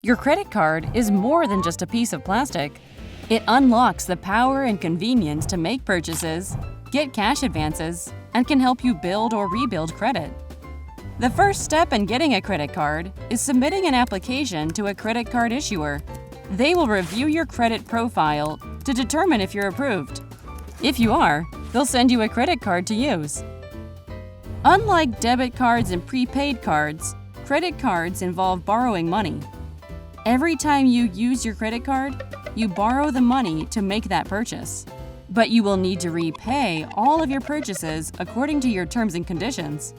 Your credit card is more than just a piece of plastic. It unlocks the power and convenience to make purchases, get cash advances, and can help you build or rebuild credit. The first step in getting a credit card is submitting an application to a credit card issuer. They will review your credit profile to determine if you're approved. If you are, they'll send you a credit card to use. Unlike debit cards and prepaid cards, credit cards involve borrowing money. Every time you use your credit card, you borrow the money to make that purchase. But you will need to repay all of your purchases according to your terms and conditions.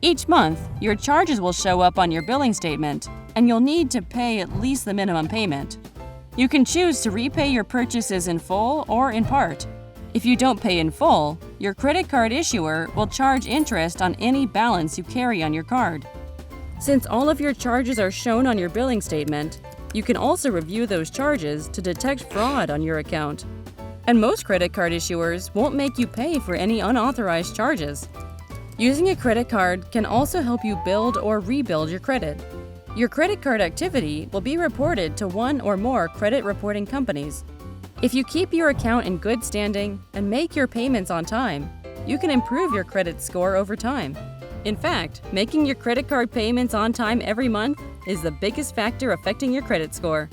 Each month, your charges will show up on your billing statement, and you'll need to pay at least the minimum payment. You can choose to repay your purchases in full or in part. If you don't pay in full, your credit card issuer will charge interest on any balance you carry on your card. Since all of your charges are shown on your billing statement, you can also review those charges to detect fraud on your account. And most credit card issuers won't make you pay for any unauthorized charges. Using a credit card can also help you build or rebuild your credit. Your credit card activity will be reported to one or more credit reporting companies. If you keep your account in good standing and make your payments on time, you can improve your credit score over time. In fact, making your credit card payments on time every month is the biggest factor affecting your credit score.